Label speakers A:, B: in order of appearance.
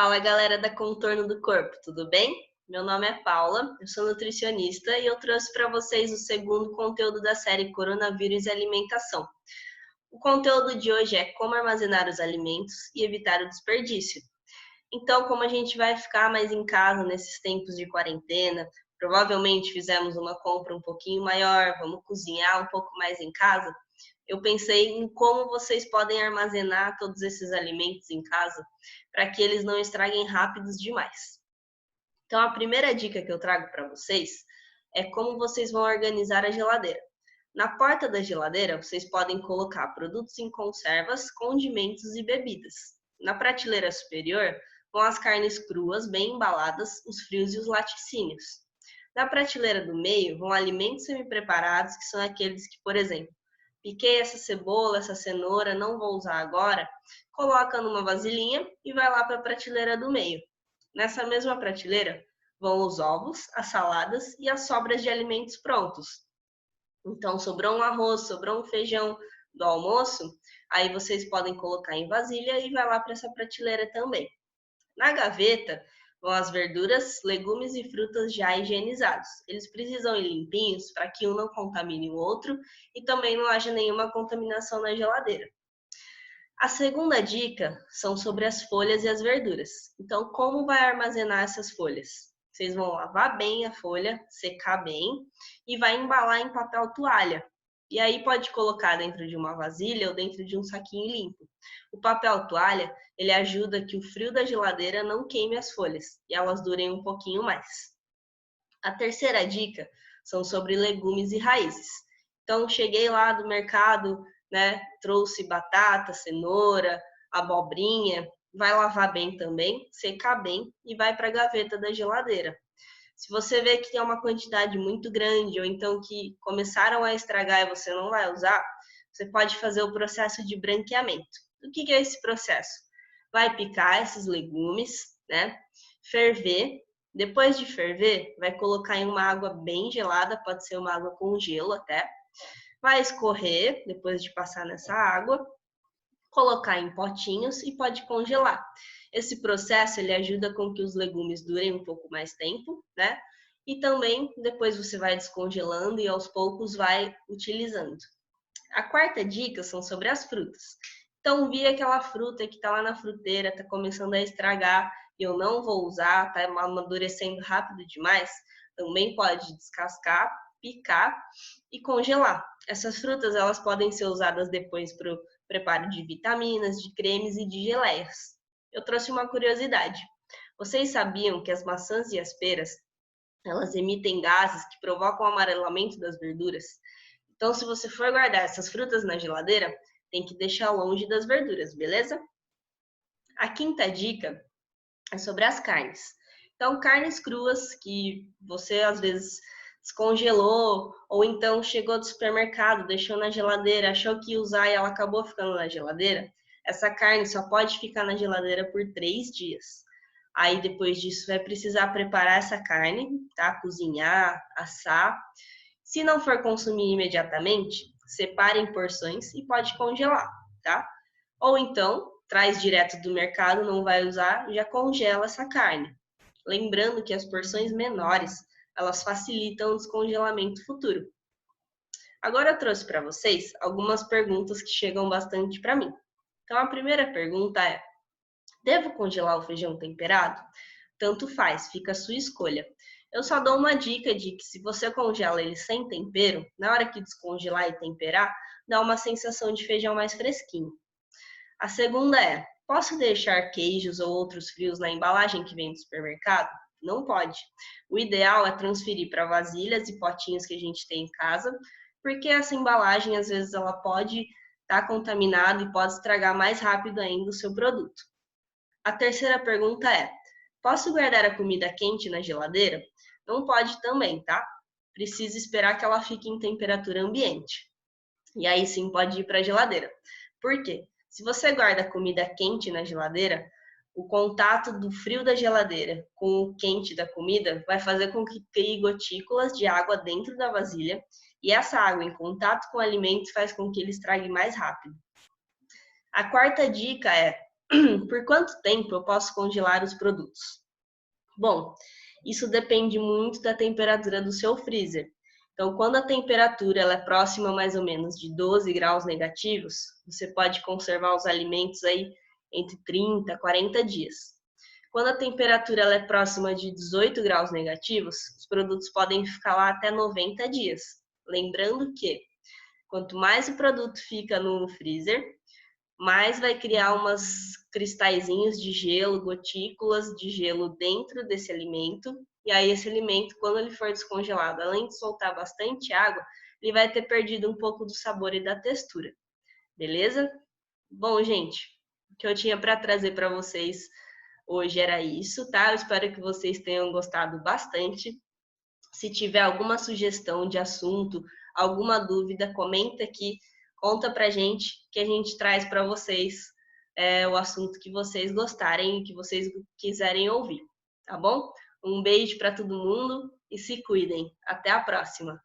A: Fala, galera da Contorno do Corpo, tudo bem? Meu nome é Paula, eu sou nutricionista e eu trouxe para vocês o segundo conteúdo da série Coronavírus e Alimentação. O conteúdo de hoje é como armazenar os alimentos e evitar o desperdício. Então, como a gente vai ficar mais em casa nesses tempos de quarentena, provavelmente fizemos uma compra um pouquinho maior, vamos cozinhar um pouco mais em casa, eu pensei em como vocês podem armazenar todos esses alimentos em casa para que eles não estraguem rápidos demais. Então, a primeira dica que eu trago para vocês é como vocês vão organizar a geladeira. Na porta da geladeira, vocês podem colocar produtos em conservas, condimentos e bebidas. Na prateleira superior, vão as carnes cruas, bem embaladas, os frios e os laticínios. Na prateleira do meio, vão alimentos semi-preparados, que são aqueles que, por exemplo, piquei essa cebola, essa cenoura, não vou usar agora, coloca numa vasilhinha e vai lá para a prateleira do meio. Nessa mesma prateleira vão os ovos, as saladas e as sobras de alimentos prontos. Então, sobrou um arroz, sobrou um feijão do almoço, aí vocês podem colocar em vasilha e vai lá para essa prateleira também. Na gaveta vão as verduras, legumes e frutas já higienizados. Eles precisam ir limpinhos para que um não contamine o outro e também não haja nenhuma contaminação na geladeira. A segunda dica são sobre as folhas e as verduras. Então, como vai armazenar essas folhas? Vocês vão lavar bem a folha, secar bem e vai embalar em papel toalha. E aí pode colocar dentro de uma vasilha ou dentro de um saquinho limpo. O papel toalha, ele ajuda que o frio da geladeira não queime as folhas e elas durem um pouquinho mais. A terceira dica são sobre legumes e raízes. Então, cheguei lá do mercado, trouxe batata, cenoura, abobrinha, vai lavar bem também, secar bem e vai para a gaveta da geladeira. Se você vê que tem uma quantidade muito grande ou então que começaram a estragar e você não vai usar, você pode fazer o processo de branqueamento. O que é esse processo? Vai picar esses legumes, ferver. Depois de ferver, vai colocar em uma água bem gelada, pode ser uma água com gelo até. Vai escorrer, depois de passar nessa água, colocar em potinhos e pode congelar. Esse processo ele ajuda com que os legumes durem um pouco mais tempo, E também depois você vai descongelando e aos poucos vai utilizando. A quarta dica são sobre as frutas. Então, vi aquela fruta que está lá na fruteira, está começando a estragar e eu não vou usar, está amadurecendo rápido demais, também pode descascar, picar e congelar. Essas frutas elas podem ser usadas depois para o preparo de vitaminas, de cremes e de geleias. Eu trouxe uma curiosidade. Vocês sabiam que as maçãs e as peras, elas emitem gases que provocam o amarelamento das verduras? Então, se você for guardar essas frutas na geladeira, tem que deixar longe das verduras, beleza? A quinta dica é sobre as carnes. Então, carnes cruas que você às vezes descongelou ou então chegou do supermercado, deixou na geladeira, achou que ia usar e ela acabou ficando na geladeira, essa carne só pode ficar na geladeira por 3 dias. Aí depois disso vai precisar preparar essa carne, tá? Cozinhar, assar. Se não for consumir imediatamente, separe em porções e pode congelar, tá? Ou então, traz direto do mercado, não vai usar, já congela essa carne. Lembrando que as porções menores, elas facilitam o descongelamento futuro. Agora eu trouxe para vocês algumas perguntas que chegam bastante para mim. Então, a primeira pergunta é: devo congelar o feijão temperado? Tanto faz, fica a sua escolha. Eu só dou uma dica de que se você congela ele sem tempero, na hora que descongelar e temperar, dá uma sensação de feijão mais fresquinho. A segunda é: posso deixar queijos ou outros frios na embalagem que vem do supermercado? Não pode. O ideal é transferir para vasilhas e potinhos que a gente tem em casa, porque essa embalagem, às vezes, ela pode estar contaminada e pode estragar mais rápido ainda o seu produto. A terceira pergunta é: posso guardar a comida quente na geladeira? Não pode também, tá? Precisa esperar que ela fique em temperatura ambiente. E aí sim pode ir para a geladeira. Por quê? Se você guarda comida quente na geladeira, o contato do frio da geladeira com o quente da comida vai fazer com que crie gotículas de água dentro da vasilha e essa água em contato com o alimento faz com que ele estrague mais rápido. A quarta dica é: Por quanto tempo eu posso congelar os produtos? Bom, isso depende muito da temperatura do seu freezer. Então, quando a temperatura ela é próxima mais ou menos de 12 graus negativos, você pode conservar os alimentos aí entre 30 e 40 dias. Quando a temperatura ela é próxima de 18 graus negativos, os produtos podem ficar lá até 90 dias. Lembrando que quanto mais o produto fica no freezer, mais vai criar umas cristalzinhos de gelo, gotículas de gelo dentro desse alimento. E aí esse alimento, quando ele for descongelado, além de soltar bastante água, ele vai ter perdido um pouco do sabor e da textura. Beleza? Bom, gente, o que eu tinha para trazer para vocês hoje era isso, tá? Eu espero que vocês tenham gostado bastante. Se tiver alguma sugestão de assunto, alguma dúvida, comenta aqui, conta pra gente que a gente traz para vocês o assunto que vocês gostarem e que vocês quiserem ouvir, tá bom? Um beijo para todo mundo e se cuidem. Até a próxima!